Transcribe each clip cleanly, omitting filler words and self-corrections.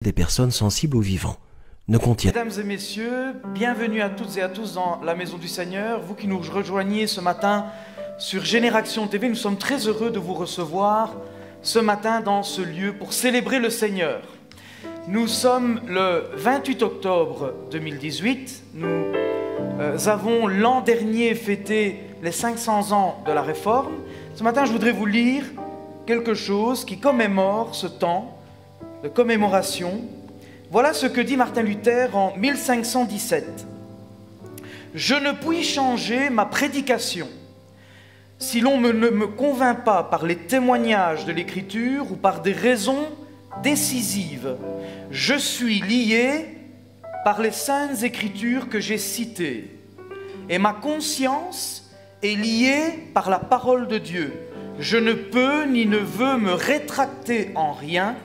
des personnes sensibles au vivant ne contient... Mesdames et messieurs, bienvenue à toutes et à tous dans la Maison du Seigneur. Vous qui nous rejoignez ce matin sur Génération TV, nous sommes très heureux de vous recevoir ce matin dans ce lieu pour célébrer le Seigneur. Nous sommes le 28 octobre 2018. Nous avons l'an dernier fêté les 500 ans de la Réforme. Ce matin, je voudrais vous lire quelque chose qui commémore ce temps de commémoration. Voilà ce que dit Martin Luther en 1517. « Je ne puis changer ma prédication si l'on ne me convainc pas par les témoignages de l'Écriture ou par des raisons décisives. Je suis lié par les saintes Écritures que j'ai citées, et ma conscience est liée par la parole de Dieu. Je ne peux ni ne veux me rétracter en rien,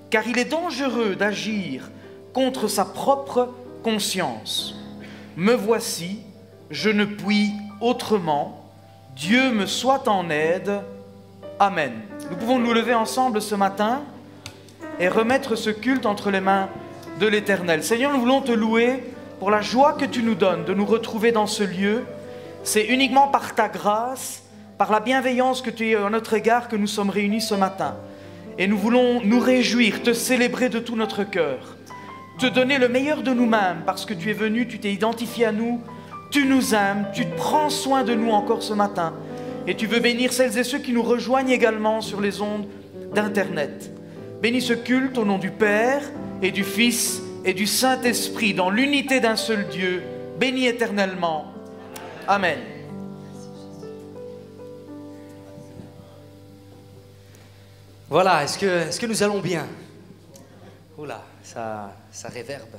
car il est dangereux d'agir contre sa propre conscience. Me voici, je ne puis autrement. Dieu me soit en aide. Amen. » Nous pouvons nous lever ensemble ce matin et remettre ce culte entre les mains de l'Éternel. Seigneur, nous voulons te louer pour la joie que tu nous donnes de nous retrouver dans ce lieu. C'est uniquement par ta grâce, par la bienveillance que tu as à notre égard que nous sommes réunis ce matin. Et nous voulons nous réjouir, te célébrer de tout notre cœur, te donner le meilleur de nous-mêmes parce que tu es venu, tu t'es identifié à nous, tu nous aimes, tu prends soin de nous encore ce matin. Et tu veux bénir celles et ceux qui nous rejoignent également sur les ondes d'Internet. Bénis ce culte au nom du Père et du Fils et du Saint-Esprit, dans l'unité d'un seul Dieu, béni éternellement. Amen. Voilà, est-ce que nous allons bien? Oula, ça réverbe.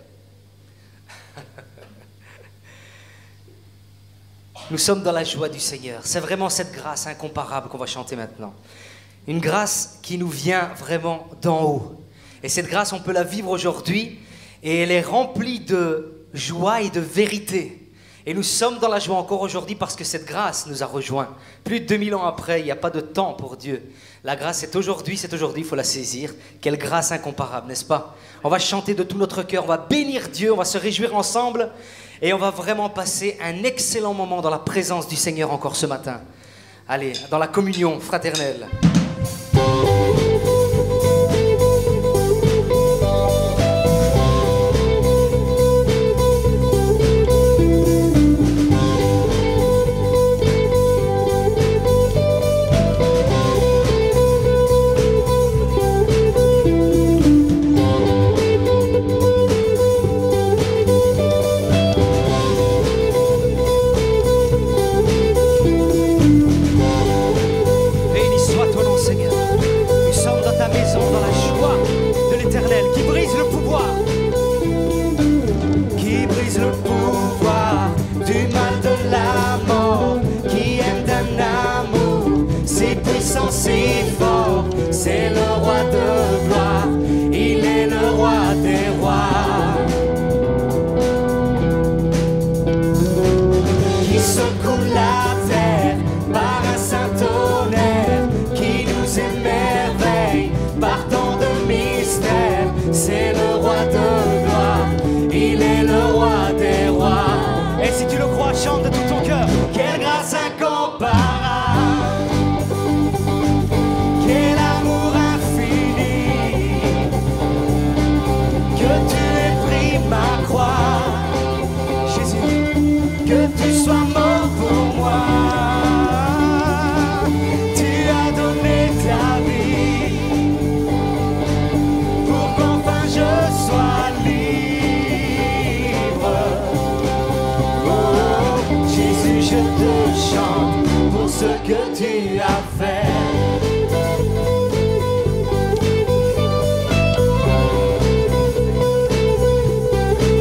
Nous sommes dans la joie du Seigneur. C'est vraiment cette grâce incomparable qu'on va chanter maintenant. Une grâce qui nous vient vraiment d'en haut. Et cette grâce, on peut la vivre aujourd'hui et elle est remplie de joie et de vérité. Et nous sommes dans la joie encore aujourd'hui parce que cette grâce nous a rejoints. Plus de 2000 ans après, il n'y a pas de temps pour Dieu. La grâce, c'est aujourd'hui, il faut la saisir. Quelle grâce incomparable, n'est-ce pas? On va chanter de tout notre cœur, on va bénir Dieu, on va se réjouir ensemble et on va vraiment passer un excellent moment dans la présence du Seigneur encore ce matin. Allez, dans la communion fraternelle. C'est fort, c'est le roi de gloire, il est le roi des rois. Qui secoue la terre par un saint tonnerre, qui nous émerveille par tant de mystères. C'est le roi de gloire, il est le roi des rois. Et si tu le crois, chante de tout ton cœur. Quelle grâce incomparable. Que tu sois mort pour moi, tu as donné ta vie pour qu'enfin je sois libre. Oh, Jésus, je te chante pour ce que tu as fait.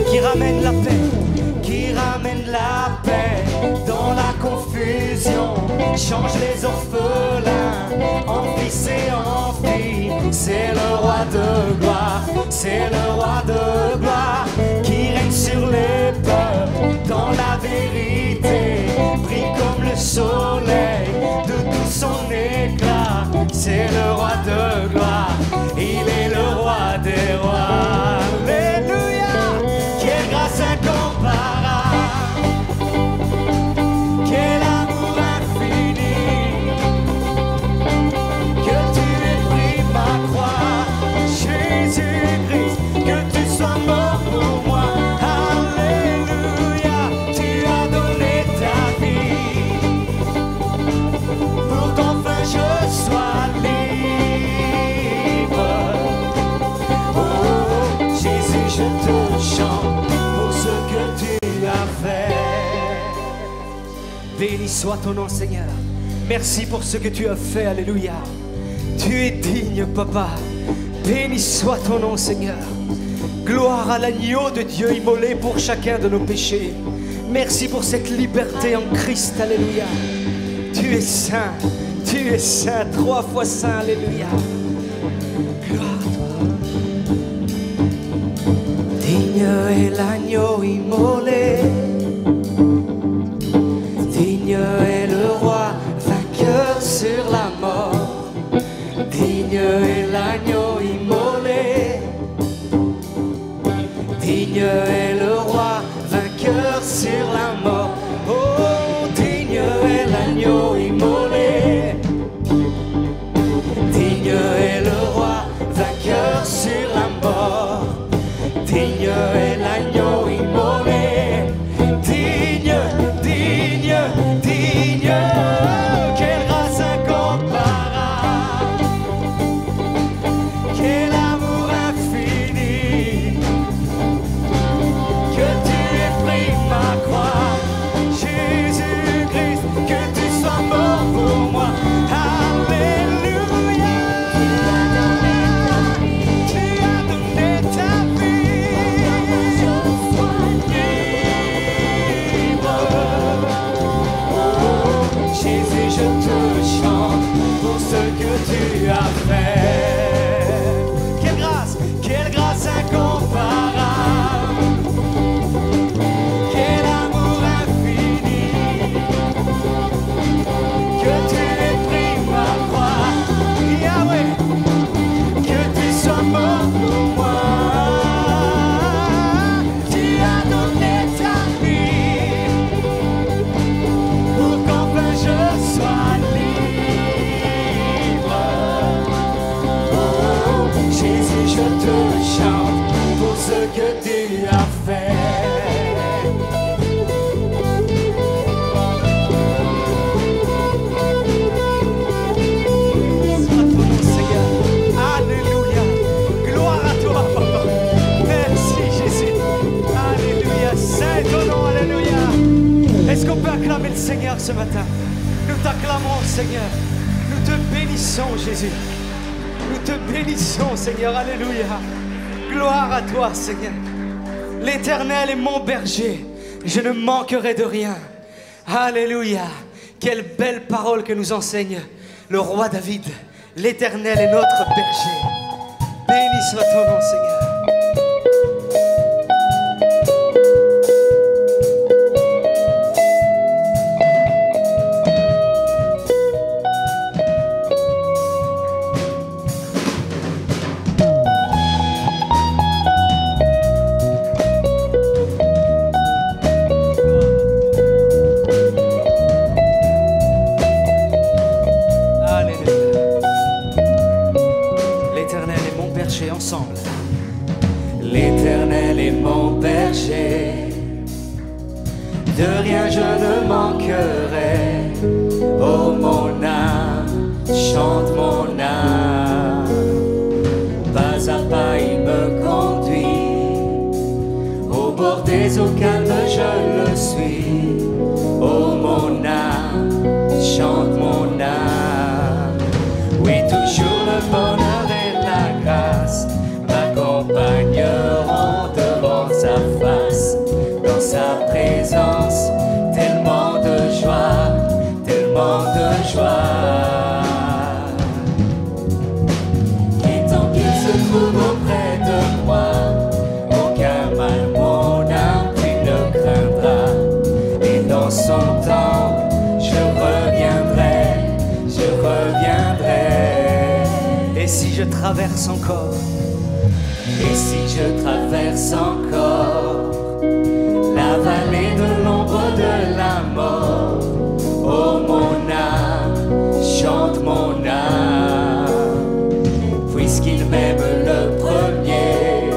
Qui ramène la paix, la paix dans la confusion, change les orphelins en fils et en filles. C'est le roi de gloire, c'est le roi de gloire, qui règne sur les peuples dans la vérité, brille comme le soleil de tout son éclat. C'est le roi de gloire, il est le roi des rois. Béni soit ton nom, Seigneur. Merci pour ce que tu as fait, alléluia. Tu es digne, Papa. Béni soit ton nom, Seigneur. Gloire à l'agneau de Dieu immolé pour chacun de nos péchés. Merci pour cette liberté en Christ, alléluia. Tu es saint, 3 fois saint, alléluia. Gloire à toi. Digne est l'agneau immolé. Digne est le roi vainqueur sur la mort. Digne est l'agneau immolé. Digne est le roi vainqueur sur la mort. Oh, digne est l'agneau immolé. Digne est le roi vainqueur sur la mort. Digne est l'agneau immolé. Digne, digne, digne. Quelle grâce incomparable. Quel amour infini. Que tu aies pris ma croix, Jésus-Christ, que tu sois mort pour moi. Alléluia. Tu as donné ta vie. Libre. Oh, Jésus, je te chante pour ce que tu as fait. Quelle grâce incomparable. Quel amour infini. Que tu aies pris ma croix, Yahweh. Que tu sois mort pour moi. Tu as donné ta vie pour qu'enfin je sois libre. Oh, Jésus, je te chante pour ce que tu as fait. Soit ton nom, Seigneur. Alléluia. Gloire à toi, Papa. Merci, Jésus. Alléluia. Saint ton nom, alléluia. Est-ce qu'on peut acclamer le Seigneur ce matin? Nous t'acclamons, Seigneur. Nous te bénissons, Jésus. Nous te bénissons, Seigneur. Alléluia. Gloire à toi, Seigneur. L'Éternel est mon berger. Je ne manquerai de rien. Alléluia. Quelle belle parole que nous enseigne le roi David. L'Éternel est notre berger. Béni soit ton nom, Seigneur. Ensemble. L'Éternel est mon berger, de rien je ne manquerai. Oh mon âme, chante mon âme. Pas à pas il me conduit, au bord des eaux calmes je le suis. Oh mon âme, chante mon âme. Oui, toujours le bonheur et la grâce m'accompagneront devant sa face. Dans sa présence, tellement de joie, tellement de joie. Et tant qu'il se trouve auprès de moi, aucun mal mon âme tu ne craindras. Et dans son temps, je reviendrai, je reviendrai. Et si je traverse encore, et si je traverse encore la vallée de l'ombre de la mort, oh mon âme, chante mon âme, puisqu'il m'aime le premier,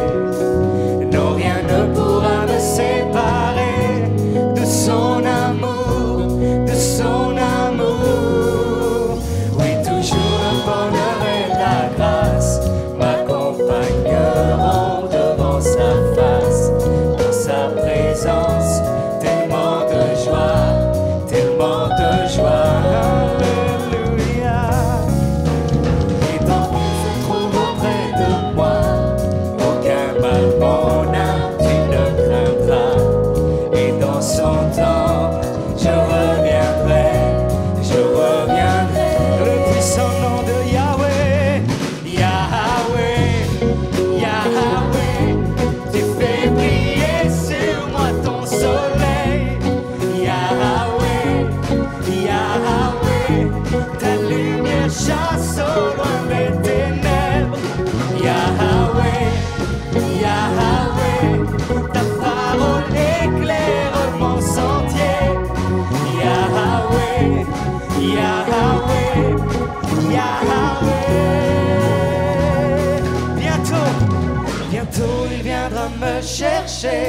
non rien ne pourra me séparer de son amour, de son amour. Oui, toujours le bonheur et la grâce m'accompagneront devant sa mon âme, tu ne craindras. Et dans son temps, je reviendrai. Le puissant nom de Yahweh, Yahweh, Yahweh, tu fais briller sur moi ton soleil. Yahweh, Yahweh, ta lumière chasse au loin les ténèbres. Yahweh, Yahweh, ta parole éclaire mon sentier. Yahweh, Yahweh, Yahweh. Bientôt il viendra me chercher.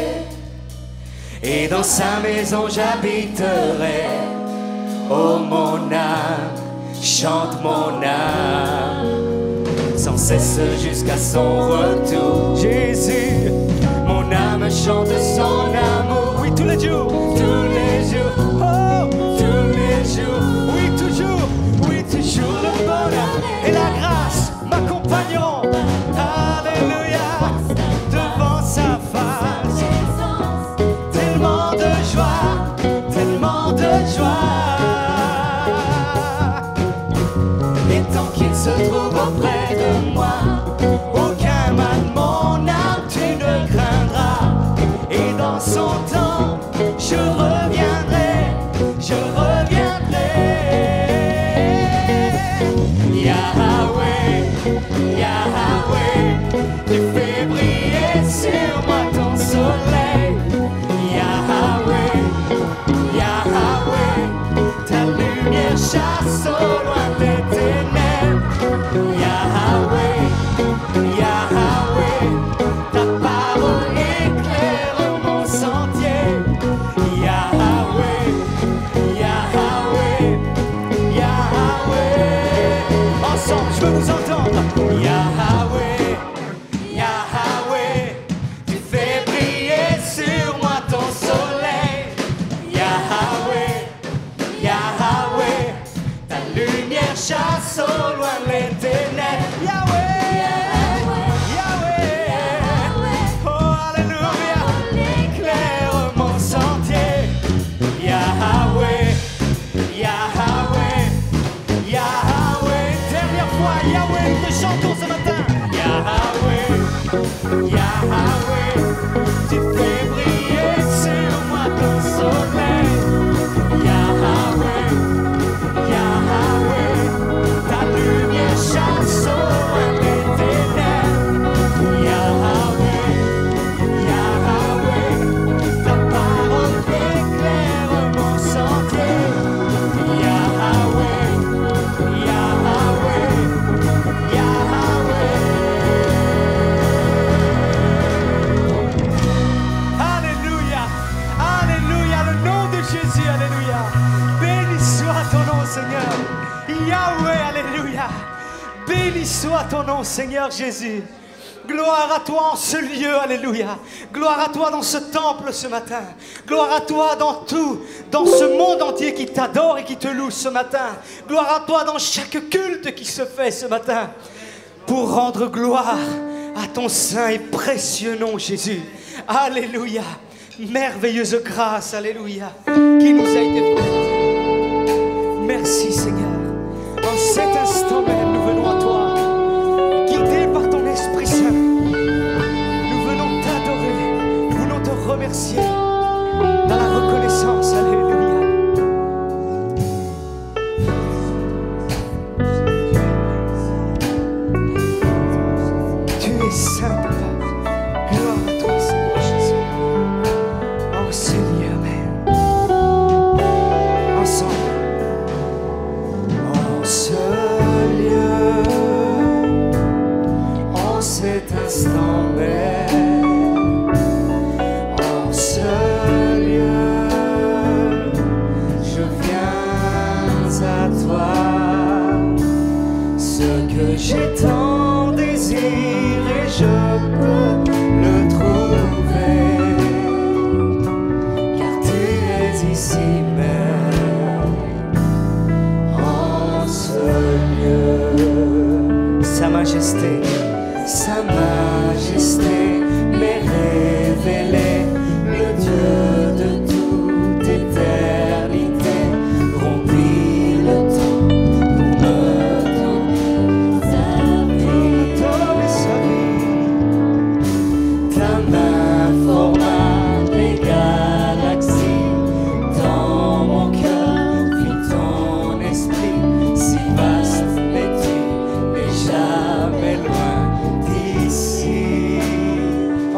Et dans sa maison j'habiterai. Oh mon âme, chante mon âme, sans cesse jusqu'à son retour. Jésus, mon âme chante son amour. Oui, tous les jours, oh, tous les jours, oui, toujours le bonheur et la grâce m'accompagneront. Alléluia, devant sa face, tellement de joie, tellement de joie. Et tant qu'il se trouve auprès de moi, aucun mal, mon âme, tu ne craindras. Et dans son temps, je reviendrai. Yahweh, Yahweh, tu fais briller sur moi ton soleil. Yahweh, Yahweh, ta lumière chasse au loin des ténèbres. Yahweh, Yahweh, ta parole éclaire mon sentier. Yahweh, Yahweh, Yahweh. Ensemble, je veux vous entendre. Yahweh, Yahweh, tu fais briller sur moi ton soleil. Yahweh, Yahweh, ta lumière chasse au loin les ténèbres. Yahweh, Yahweh, oh alléluia, éclaire mon sentier. Yahweh, Yahweh, Yahweh, dernière fois, Yahweh, nous te chantons ce matin. Yahweh, Yahweh, tu fais briller sur moi ton soleil. Yahweh, Yahweh, ta lumière chasse au loin des ténèbres. Yahweh, Yahweh, ta parole éclaire mon sentier. Yahweh, Yahweh, Yahweh. Alléluia, alléluia, le nom de Jésus, alléluia. Béni soit ton nom, Seigneur. Yahweh, alléluia. Béni soit ton nom, Seigneur Jésus. Gloire à toi en ce lieu, alléluia. Gloire à toi dans ce temple ce matin. Gloire à toi dans tout, dans ce monde entier qui t'adore et qui te loue ce matin. Gloire à toi dans chaque culte qui se fait ce matin. Pour rendre gloire à ton saint et précieux nom, Jésus. Alléluia. Merveilleuse grâce, alléluia, qui nous a été faite. Merci Seigneur. En cet instant même, nous venons à toi, guidés par ton Esprit Saint. Nous venons t'adorer, nous voulons te remercier dans la reconnaissance, alléluia. Tu es saint, Papa. Gloire à toi, Seigneur Jésus. Oh Seigneur, Amen. Ensemble. En ce lieu, en cet instant même, en ce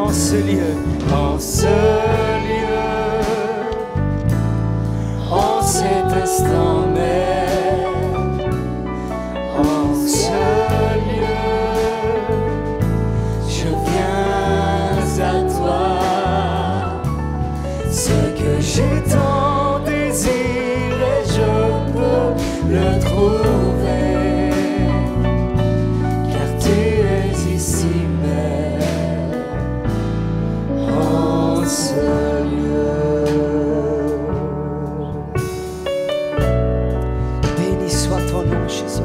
en ce lieu, en ce lieu, en cet instant même, en ce lieu, je viens à toi. Ce que j'ai tant désiré, je peux le trouver, car tu es ici même, en ce lieu. Béni soit ton nom, Jésus.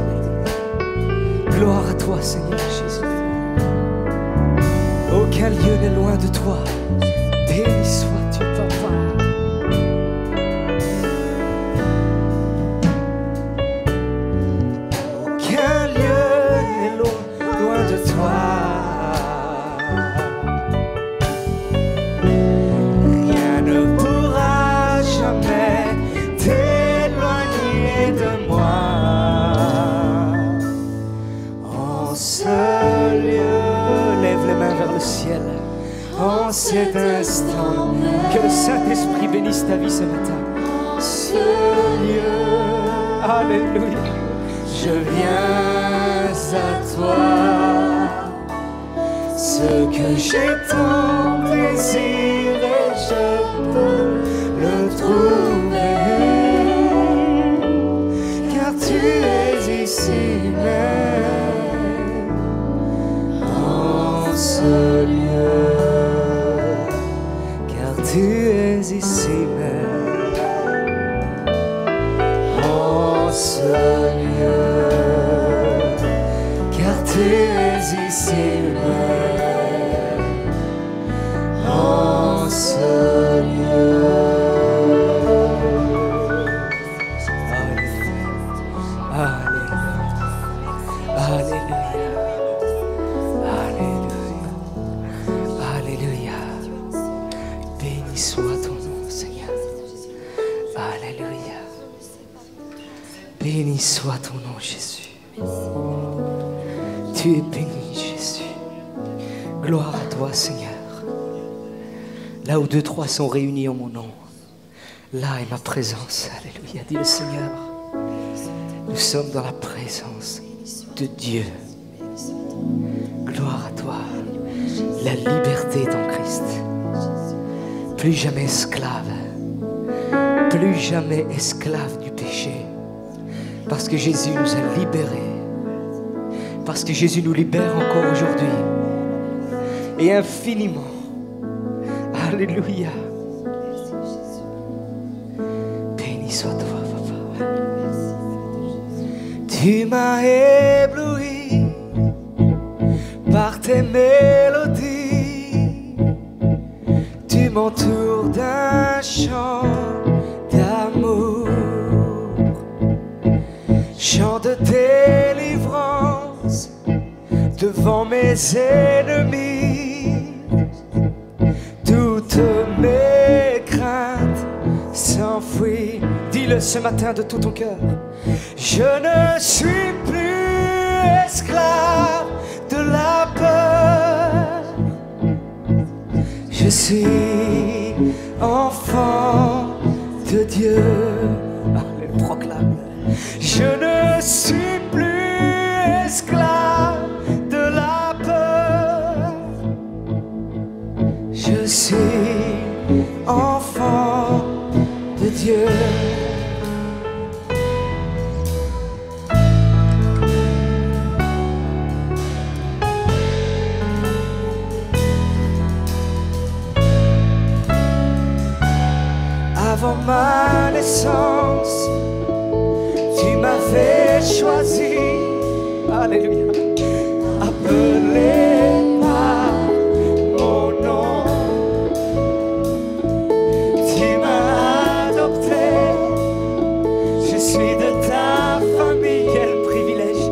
Gloire à toi, Seigneur Jésus. Aucun lieu n'est loin de toi. Béni sois-tu, Papa. Aucun lieu n'est loin de toi. Rien ne pourra jamais t'éloigner de moi. En ce lieu, lève les mains vers le ciel. En cet instant, que le Saint-Esprit bénisse ta vie ce matin. En ce lieu, alléluia, je viens à toi. Ce que j'ai tant désiré, je peux le trouver, car tu es ici même, en ce lieu. Tu es ici même, en ce lieu, car tu es ici même, en ce lieu. Alléluia, alléluia, alléluia, alléluia. Béni soit ton nom, Seigneur. Alléluia. Béni soit ton nom, Jésus. Tu es béni, Jésus. Gloire à toi, Seigneur. Là où 2, 3 sont réunis en mon nom, là est ma présence. Alléluia, dit le Seigneur. Nous sommes dans la présence de Dieu. Gloire à toi. La liberté est en Christ. Plus jamais esclave, plus jamais esclave du péché, parce que Jésus nous a libérés, parce que Jésus nous libère encore aujourd'hui, et infiniment. Alléluia. Béni soit toi, Papa. Tu m'as ébloui par tes mélodies. Tu m'entoures d'un chant d'amour, chant de délivrance devant mes ennemis. Toutes mes craintes s'enfuient. Dis-le ce matin de tout ton cœur. Je ne suis plus esclave de la peur. Je suis enfant de Dieu. Allez, proclame. Je ne suis plus esclave de la peur. Je suis enfant de Dieu. Avant ma naissance, tu m'avais choisi, alléluia, appelé par mon nom. Tu m'as adopté, je suis de ta famille, quel privilège.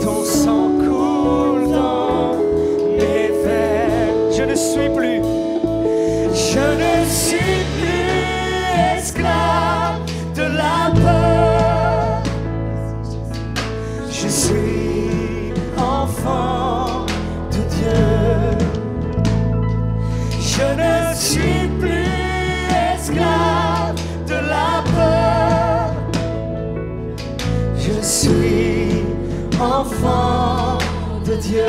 Ton sang coule dans mes veines. Je ne suis plus, je ne suis plus esclave de la peur. Je suis enfant de Dieu. enfant de Dieu.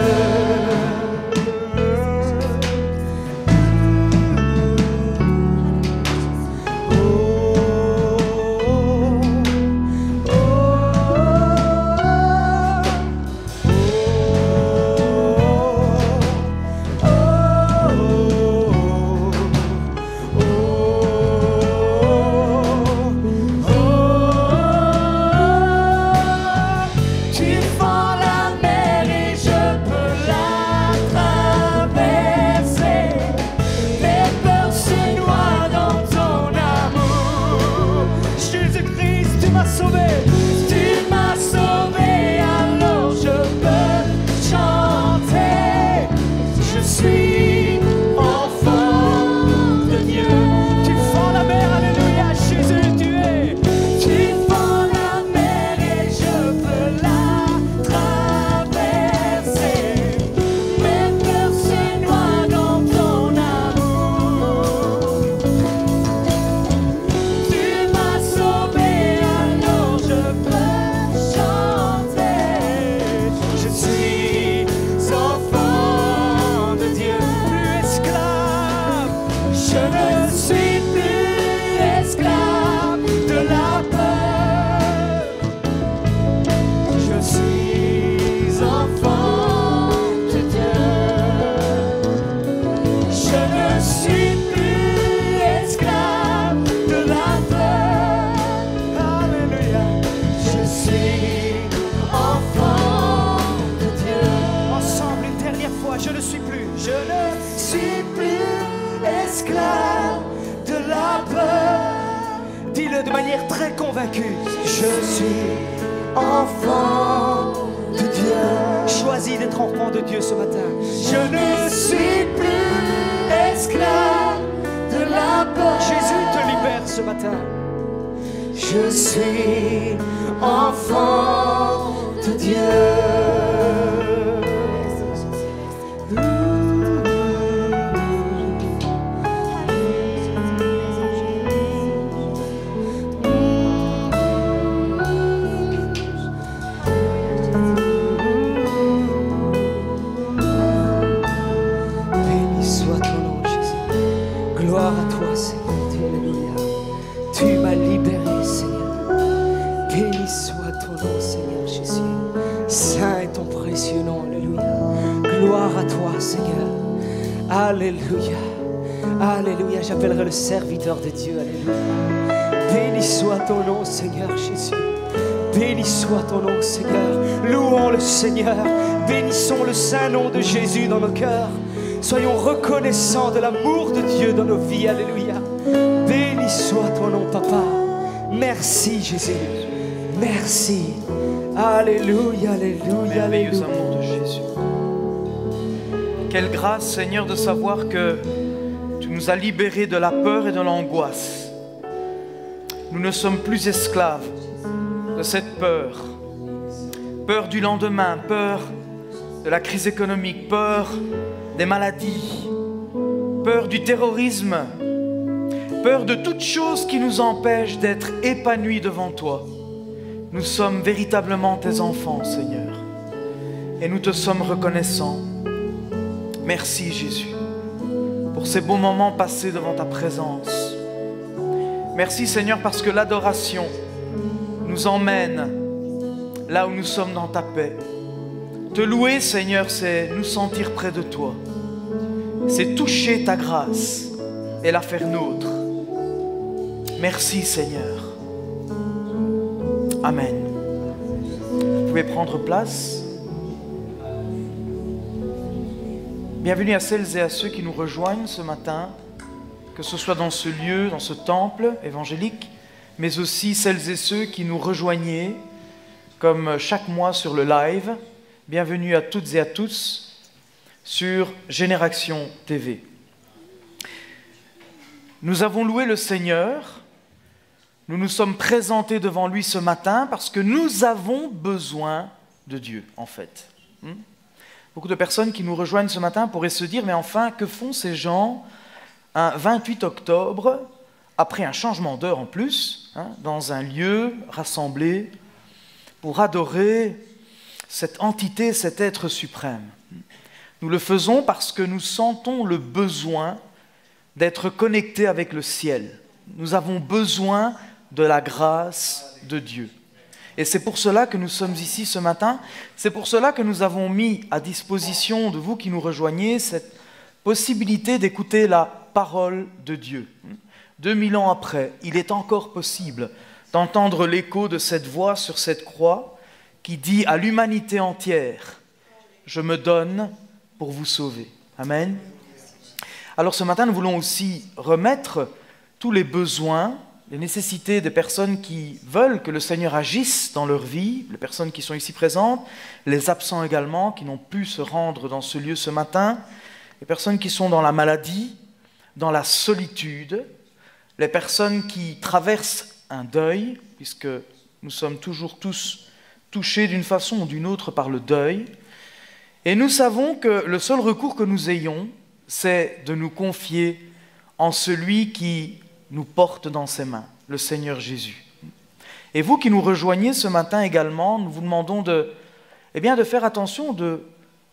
De manière très convaincue, je suis enfant de Dieu. Choisis d'être enfant de Dieu ce matin. Je ne suis plus esclave de la peur. Jésus te libère ce matin. Je suis enfant de Dieu. Alléluia, alléluia, j'appellerai le serviteur de Dieu, alléluia. Béni soit ton nom, Seigneur Jésus. Béni soit ton nom, Seigneur. Louons le Seigneur. Bénissons le saint nom de Jésus dans nos cœurs. Soyons reconnaissants de l'amour de Dieu dans nos vies, alléluia. Béni soit ton nom, Papa. Merci, Jésus. Merci. Alléluia, alléluia, Merveilleux alléluia. amour de Jésus. Quelle grâce, Seigneur, de savoir que tu nous as libérés de la peur et de l'angoisse. Nous ne sommes plus esclaves de cette peur. Peur du lendemain, peur de la crise économique, peur des maladies, peur du terrorisme, peur de toute chose qui nous empêche d'être épanouis devant toi. Nous sommes véritablement tes enfants, Seigneur, et nous te sommes reconnaissants. Merci Jésus pour ces beaux moments passés devant ta présence. Merci Seigneur parce que l'adoration nous emmène là où nous sommes dans ta paix. Te louer Seigneur, c'est nous sentir près de toi. C'est toucher ta grâce et la faire nôtre. Merci Seigneur. Amen. Vous pouvez prendre place. Bienvenue à celles et à ceux qui nous rejoignent ce matin, que ce soit dans ce lieu, dans ce temple évangélique, mais aussi celles et ceux qui nous rejoignaient, comme chaque mois sur le live. Bienvenue à toutes et à tous sur Génération TV. Nous avons loué le Seigneur, nous nous sommes présentés devant lui ce matin parce que nous avons besoin de Dieu, en fait. Beaucoup de personnes qui nous rejoignent ce matin pourraient se dire, mais enfin, que font ces gens un 28 octobre, après un changement d'heure en plus, dans un lieu rassemblé pour adorer cette entité, cet être suprême. Nous le faisons parce que nous sentons le besoin d'être connectés avec le ciel. Nous avons besoin de la grâce de Dieu. Et c'est pour cela que nous sommes ici ce matin. C'est pour cela que nous avons mis à disposition de vous qui nous rejoignez cette possibilité d'écouter la parole de Dieu. 2000 ans après, il est encore possible d'entendre l'écho de cette voix sur cette croix qui dit à l'humanité entière, « Je me donne pour vous sauver. » Amen. Alors ce matin, nous voulons aussi remettre tous les besoins, les nécessités des personnes qui veulent que le Seigneur agisse dans leur vie, les personnes qui sont ici présentes, les absents également, qui n'ont pu se rendre dans ce lieu ce matin, les personnes qui sont dans la maladie, dans la solitude, les personnes qui traversent un deuil, puisque nous sommes toujours tous touchés d'une façon ou d'une autre par le deuil. Et nous savons que le seul recours que nous ayons, c'est de nous confier en celui qui nous porte dans ses mains, le Seigneur Jésus. Et vous qui nous rejoignez ce matin également, nous vous demandons de faire attention, de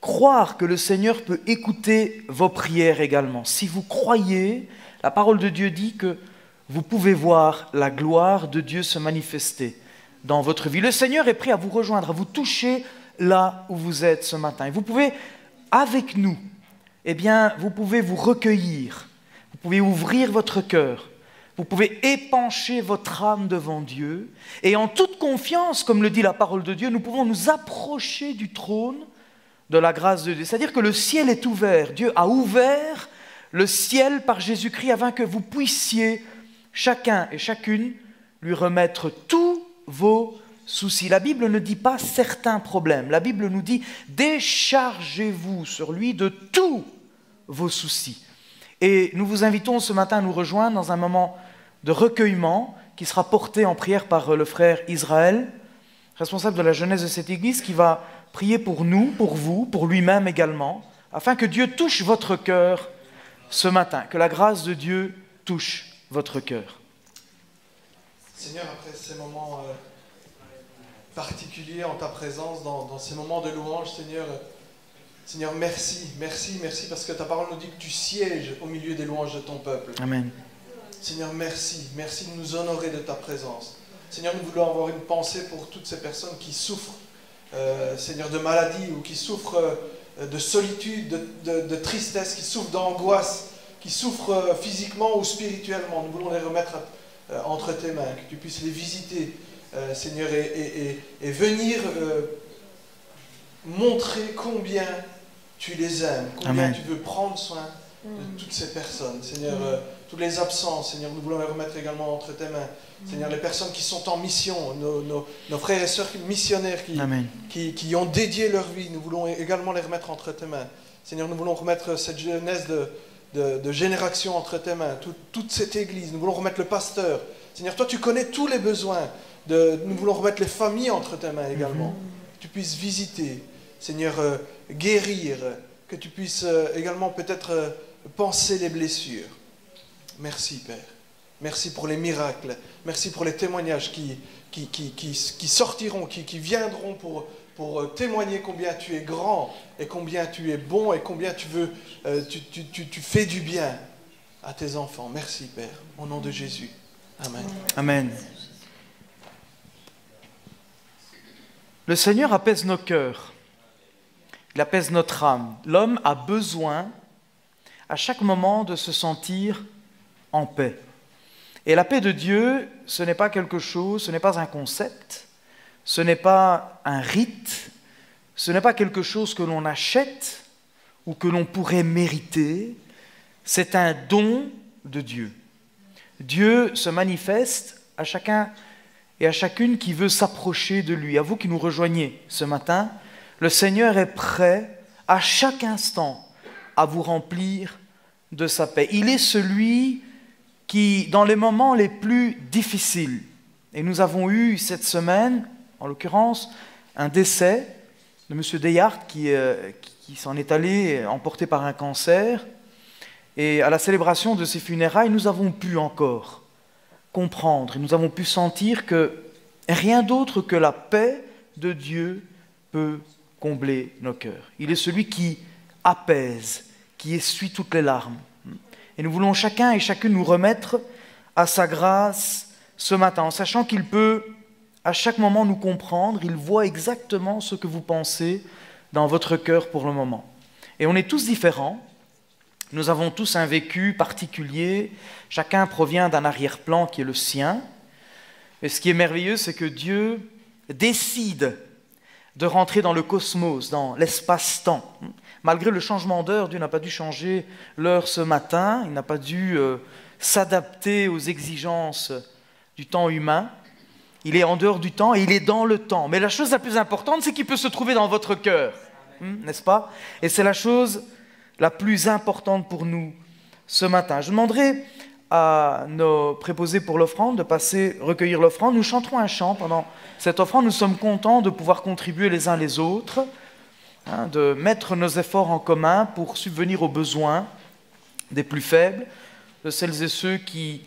croire que le Seigneur peut écouter vos prières également. Si vous croyez, la parole de Dieu dit que vous pouvez voir la gloire de Dieu se manifester dans votre vie. Le Seigneur est prêt à vous rejoindre, à vous toucher là où vous êtes ce matin. Et vous pouvez, avec nous, vous pouvez vous recueillir, vous pouvez ouvrir votre cœur, vous pouvez épancher votre âme devant Dieu, et en toute confiance, comme le dit la parole de Dieu, nous pouvons nous approcher du trône de la grâce de Dieu. C'est-à-dire que le ciel est ouvert. Dieu a ouvert le ciel par Jésus-Christ afin que vous puissiez, chacun et chacune, lui remettre tous vos soucis. La Bible ne dit pas certains problèmes. La Bible nous dit « déchargez-vous sur lui de tous vos soucis ». Et nous vous invitons ce matin à nous rejoindre dans un moment de recueillement qui sera porté en prière par le frère Israël, responsable de la jeunesse de cette église, qui va prier pour nous, pour vous, pour lui-même également, afin que Dieu touche votre cœur ce matin, que la grâce de Dieu touche votre cœur. Seigneur, après ces moments particuliers en ta présence, dans ces moments de louange, Seigneur, merci, parce que ta parole nous dit que tu sièges au milieu des louanges de ton peuple. Amen. Seigneur, merci de nous honorer de ta présence. Seigneur, nous voulons avoir une pensée pour toutes ces personnes qui souffrent, Seigneur, de maladie ou qui souffrent de solitude, de tristesse, qui souffrent d'angoisse, qui souffrent physiquement ou spirituellement. Nous voulons les remettre entre tes mains, que tu puisses les visiter, Seigneur, et venir montrer combien tu les aimes, combien Amen. tu veux prendre soin de toutes ces personnes. Seigneur, tous les absents, Seigneur, nous voulons les remettre également entre tes mains. Seigneur, les personnes qui sont en mission, nos frères et sœurs missionnaires qui ont dédié leur vie, nous voulons également les remettre entre tes mains. Seigneur, nous voulons remettre cette jeunesse de génération entre tes mains, toute cette église. Nous voulons remettre le pasteur. Seigneur, toi tu connais tous les besoins. Nous voulons remettre les familles entre tes mains également. Que tu puisses visiter, Seigneur, guérir, que tu puisses également peut-être panser les blessures. Merci Père. Merci pour les miracles. Merci pour les témoignages qui sortiront, qui viendront pour témoigner combien tu es grand et combien tu es bon et combien tu fais du bien à tes enfants. Merci Père, au nom de Jésus. Amen. Amen. Le Seigneur apaise nos cœurs. Il apaise notre âme. L'homme a besoin à chaque moment de se sentir en paix. Et la paix de Dieu, ce n'est pas quelque chose, ce n'est pas un concept, ce n'est pas un rite, ce n'est pas quelque chose que l'on achète ou que l'on pourrait mériter, c'est un don de Dieu. Dieu se manifeste à chacun et à chacune qui veut s'approcher de lui. À vous qui nous rejoignez ce matin, le Seigneur est prêt à chaque instant à vous remplir de sa paix. Il est celui qui, dans les moments les plus difficiles, et nous avons eu cette semaine, en l'occurrence, un décès de M. Deyart qui s'en est allé emporté par un cancer. Et à la célébration de ses funérailles, nous avons pu encore comprendre et nous avons pu sentir que rien d'autre que la paix de Dieu peut peut combler nos cœurs. Il est celui qui apaise, qui essuie toutes les larmes. Et nous voulons chacun et chacune nous remettre à sa grâce ce matin, en sachant qu'il peut à chaque moment nous comprendre, il voit exactement ce que vous pensez dans votre cœur pour le moment. Et on est tous différents, nous avons tous un vécu particulier, chacun provient d'un arrière-plan qui est le sien. Et ce qui est merveilleux, c'est que Dieu décide de rentrer dans le cosmos, dans l'espace-temps. Malgré le changement d'heure, Dieu n'a pas dû changer l'heure ce matin, il n'a pas dû s'adapter aux exigences du temps humain. Il est en dehors du temps et il est dans le temps. Mais la chose la plus importante, c'est qu'il peut se trouver dans votre cœur, n'est-ce pas? Et c'est la chose la plus importante pour nous ce matin. Je demanderai à nos préposés pour l'offrande de passer recueillir l'offrande. Nous chanterons un chant pendant cette offrande. Nous sommes contents de pouvoir contribuer les uns les autres, de mettre nos efforts en commun pour subvenir aux besoins des plus faibles, de celles et ceux qui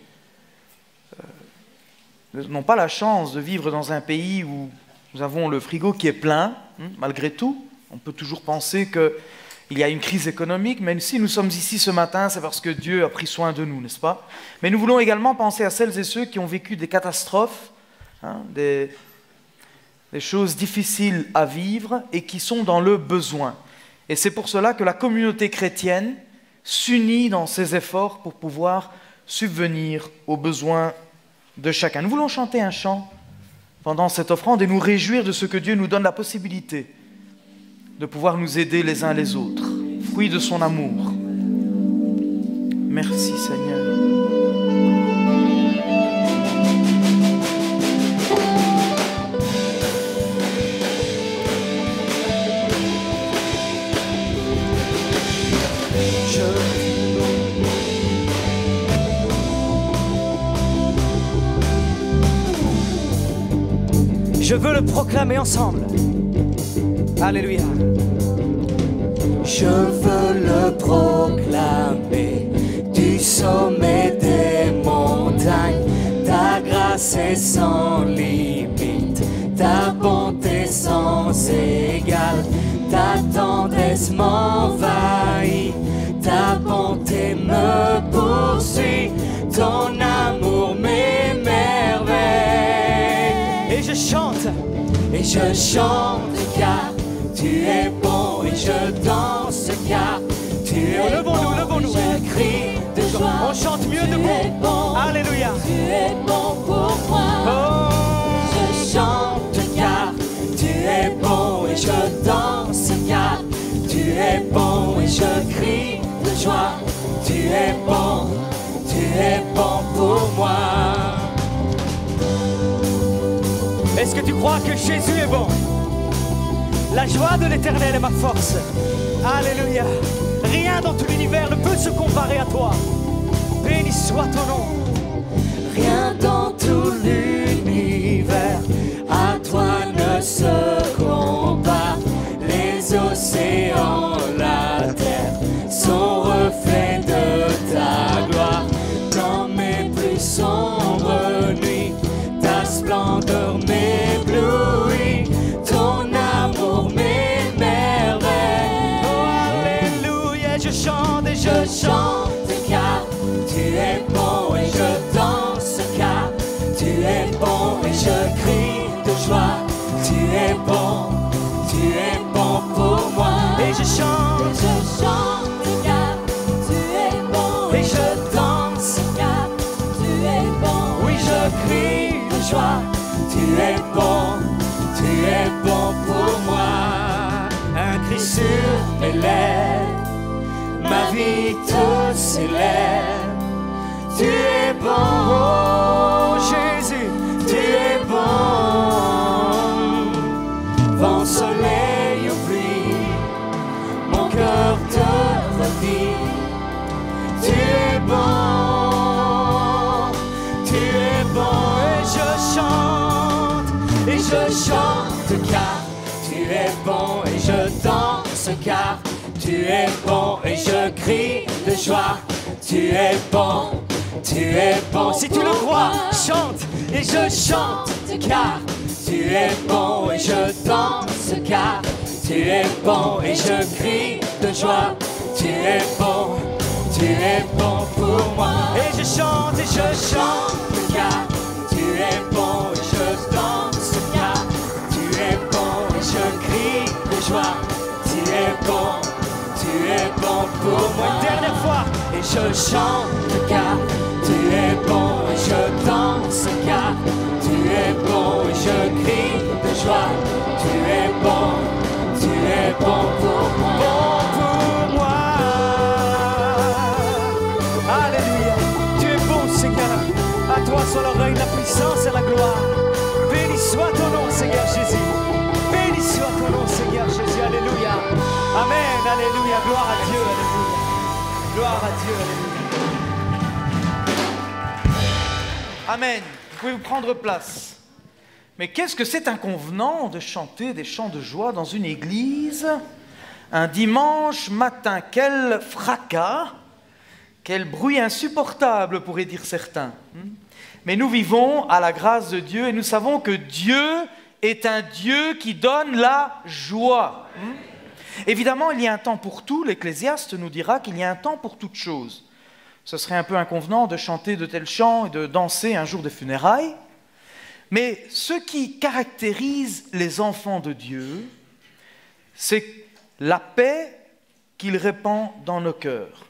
n'ont pas la chance de vivre dans un pays où nous avons le frigo qui est plein, malgré tout. On peut toujours penser qu'il y a une crise économique, mais si nous sommes ici ce matin, c'est parce que Dieu a pris soin de nous, n'est-ce pas? Mais nous voulons également penser à celles et ceux qui ont vécu des catastrophes, des choses difficiles à vivre et qui sont dans le besoin. Et c'est pour cela que la communauté chrétienne s'unit dans ses efforts pour pouvoir subvenir aux besoins de chacun. Nous voulons chanter un chant pendant cette offrande et nous réjouir de ce que Dieu nous donne la possibilité de pouvoir nous aider les uns les autres, fruit de son amour. Merci Seigneur. Je veux le proclamer ensemble. Alléluia. Je veux le proclamer du sommet des montagnes. Ta grâce est sans limite, ta bonté sans égale, ta tendresse m'envahit, ta bonté me poursuit, ton amour m'émerveille. Et je chante car tu es bon, et je danse car tu es levons-nous. Je crie de joie, on chante mieux debout. Bon, Alléluia. Tu es bon pour moi. Oh. Je chante car tu es bon, et je danse car tu es bon, et je crie de joie. Tu es bon pour moi. Est-ce que tu crois que Jésus est bon? La joie de l'Éternel est ma force. Alléluia. Rien dans tout l'univers ne peut se comparer à toi. Béni soit ton nom. Rien dans tout l'univers à toi ne se compare. Les océans, la terre sont reflets de ta gloire. Dans mes plus sombres nuits, ta splendeur m'éblouit, ton amour m'émerveille. Oh, alléluia, je chante et Je chante car tu es bon, et je danse car tu es bon, et je crie de joie. Tu es bon pour moi. Et je chante car tu es bon, et je danse car tu es bon. Oui, je crie de joie. Tu es bon pour moi. Un cri sur mes lèvres, ma vie te célèbre. Tu es bon, oh Jésus, tu es bon. Vent, soleil ou pluie, mon cœur te redit. Tu es bon, et je chante car tu es bon, et je danse car tu es bon, et je crie de joie. Tu es bon. Si tu le crois, chante. Et je chante car tu es bon et je danse car tu es bon et je crie de joie. Tu es bon pour moi. Et je chante car tu es bon et je danse car tu es bon et je crie de joie. Tu es bon pour moi. Une dernière fois. Et je chante car tu es bon et je danse car tu es bon et je crie de joie. Tu es bon pour moi. Bon pour moi. Alléluia. Tu es bon, Seigneur. À toi soit le règne, la puissance et la gloire. Béni soit ton nom, Seigneur Jésus. Béni soit ton nom, Seigneur Jésus. Alléluia. Amen. Alléluia. Gloire à Dieu. Alléluia. Gloire à Dieu. Alléluia. Amen. Vous pouvez vous prendre place. Mais qu'est-ce que c'est inconvenant de chanter des chants de joie dans une église un dimanche matin? Quel fracas, quel bruit insupportable, pourraient dire certains. Mais nous vivons à la grâce de Dieu et nous savons que Dieu est un Dieu qui donne la joie. Évidemment, il y a un temps pour tout. L'Ecclésiaste nous dira qu'il y a un temps pour toute chose. Ce serait un peu inconvenant de chanter de tels chants et de danser un jour de funérailles. Mais ce qui caractérise les enfants de Dieu, c'est la paix qu'il répand dans nos cœurs.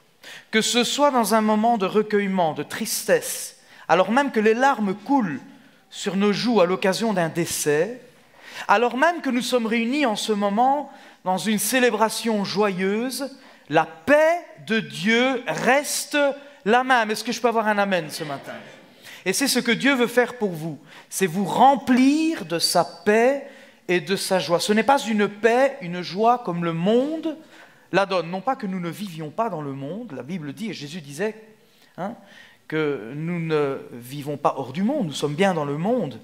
Que ce soit dans un moment de recueillement, de tristesse, alors même que les larmes coulent sur nos joues à l'occasion d'un décès, alors même que nous sommes réunis en ce moment dans une célébration joyeuse, la paix de Dieu reste la même. Est-ce que je peux avoir un amen ce matin? Et c'est ce que Dieu veut faire pour vous, c'est vous remplir de sa paix et de sa joie. Ce n'est pas une paix, une joie comme le monde la donne. Non pas que nous ne vivions pas dans le monde, la Bible dit, et Jésus disait que nous ne vivons pas hors du monde, nous sommes bien dans le monde.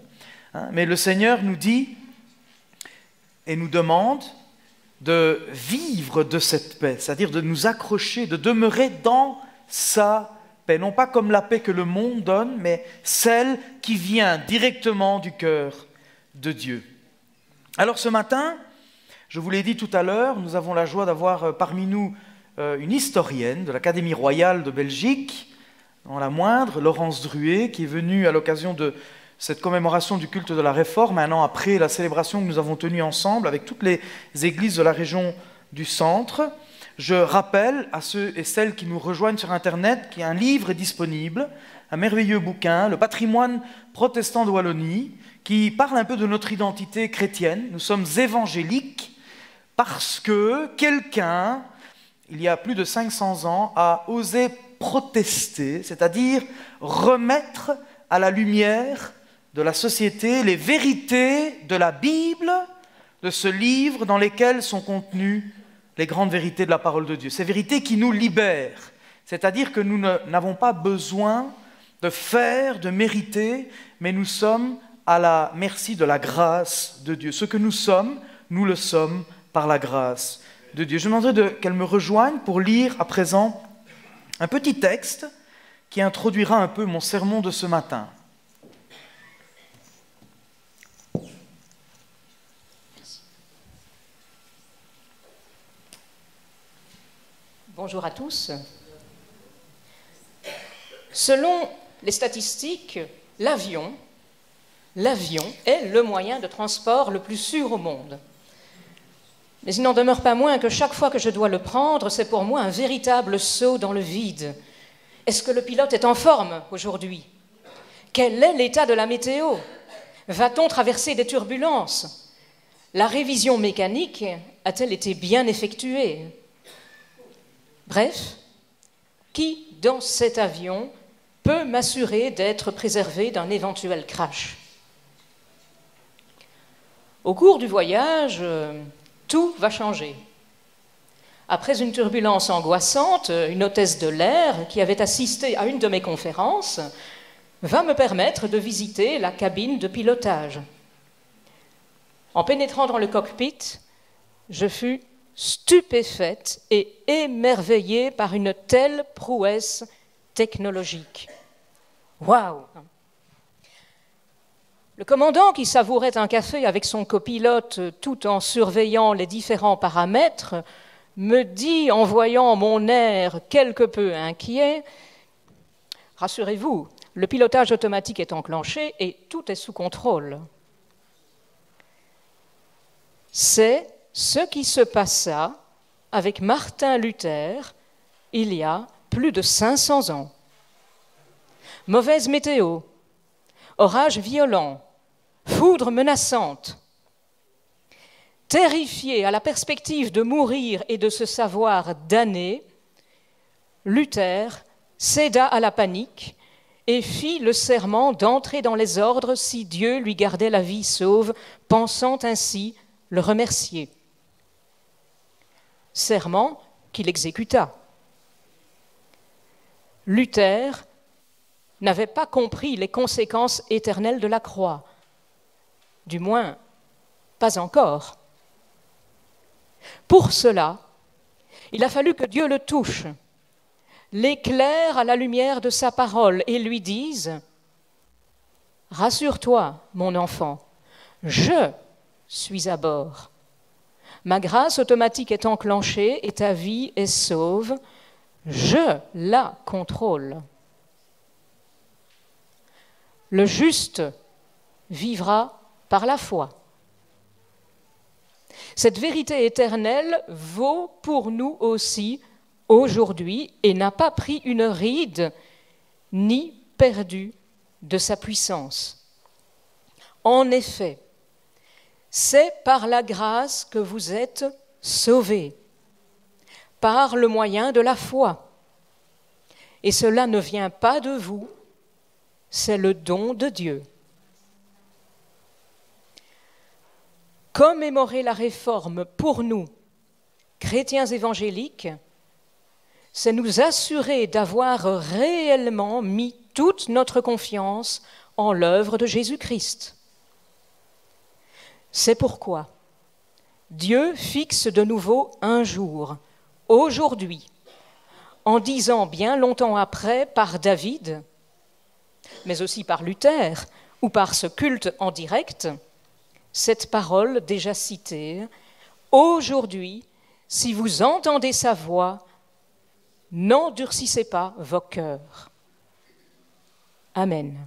Mais le Seigneur nous dit et nous demande de vivre de cette paix, c'est-à-dire de nous accrocher, de demeurer dans sa paix, non pas comme la paix que le monde donne, mais celle qui vient directement du cœur de Dieu. Alors ce matin, je vous l'ai dit tout à l'heure, nous avons la joie d'avoir parmi nous une historienne de l'Académie royale de Belgique, dans la moindre, Laurence Druet, qui est venue à l'occasion de cette commémoration du culte de la Réforme, un an après la célébration que nous avons tenue ensemble avec toutes les églises de la région du centre. Je rappelle à ceux et celles qui nous rejoignent sur Internet qu'un livre est disponible, un merveilleux bouquin, Le patrimoine protestant de Wallonie, qui parle un peu de notre identité chrétienne. Nous sommes évangéliques parce que quelqu'un, il y a plus de 500 ans, a osé protester, c'est-à-dire remettre à la lumière de la société les vérités de la Bible, de ce livre dans lesquels sont contenues les grandes vérités de la parole de Dieu. Ces vérités qui nous libèrent, c'est-à-dire que nous n'avons pas besoin de faire, de mériter, mais nous sommes à la merci de la grâce de Dieu. Ce que nous sommes, nous le sommes par la grâce de Dieu. Je demanderai qu'elle me rejoigne pour lire à présent un petit texte qui introduira un peu mon sermon de ce matin. Bonjour à tous. Selon les statistiques, l'avion est le moyen de transport le plus sûr au monde. Mais il n'en demeure pas moins que chaque fois que je dois le prendre, c'est pour moi un véritable saut dans le vide. Est-ce que le pilote est en forme aujourd'hui? Quel est l'état de la météo? Va-t-on traverser des turbulences? La révision mécanique a-t-elle été bien effectuée? Bref, qui dans cet avion peut m'assurer d'être préservé d'un éventuel crash? Au cours du voyage, tout va changer. Après une turbulence angoissante, une hôtesse de l'air qui avait assisté à une de mes conférences va me permettre de visiter la cabine de pilotage. En pénétrant dans le cockpit, je fus stupéfaite et émerveillée par une telle prouesse technologique. Waouh! Le commandant, qui savourait un café avec son copilote tout en surveillant les différents paramètres, me dit, en voyant mon air quelque peu inquiet, « Rassurez-vous, le pilotage automatique est enclenché et tout est sous contrôle. » C'est ce qui se passa avec Martin Luther il y a plus de 500 ans. Mauvaise météo, orage violent, foudre menaçante. Terrifié à la perspective de mourir et de se savoir damné, Luther céda à la panique et fit le serment d'entrer dans les ordres si Dieu lui gardait la vie sauve, pensant ainsi le remercier. Serment qu'il exécuta. Luther n'avait pas compris les conséquences éternelles de la croix. Du moins, pas encore. Pour cela, il a fallu que Dieu le touche, l'éclaire à la lumière de sa parole et lui dise « Rassure-toi, mon enfant, je suis à bord. Ma grâce automatique est enclenchée et ta vie est sauve. Je la contrôle. » Le juste vivra par la foi. Cette vérité éternelle vaut pour nous aussi aujourd'hui et n'a pas pris une ride ni perdu de sa puissance. En effet, c'est par la grâce que vous êtes sauvés, par le moyen de la foi. Et cela ne vient pas de vous, c'est le don de Dieu. Commémorer la réforme pour nous, chrétiens évangéliques, c'est nous assurer d'avoir réellement mis toute notre confiance en l'œuvre de Jésus-Christ. C'est pourquoi Dieu fixe de nouveau un jour, aujourd'hui, en disant bien longtemps après par David, mais aussi par Luther ou par ce culte en direct, cette parole déjà citée, « Aujourd'hui, si vous entendez sa voix, n'endurcissez pas vos cœurs. » Amen.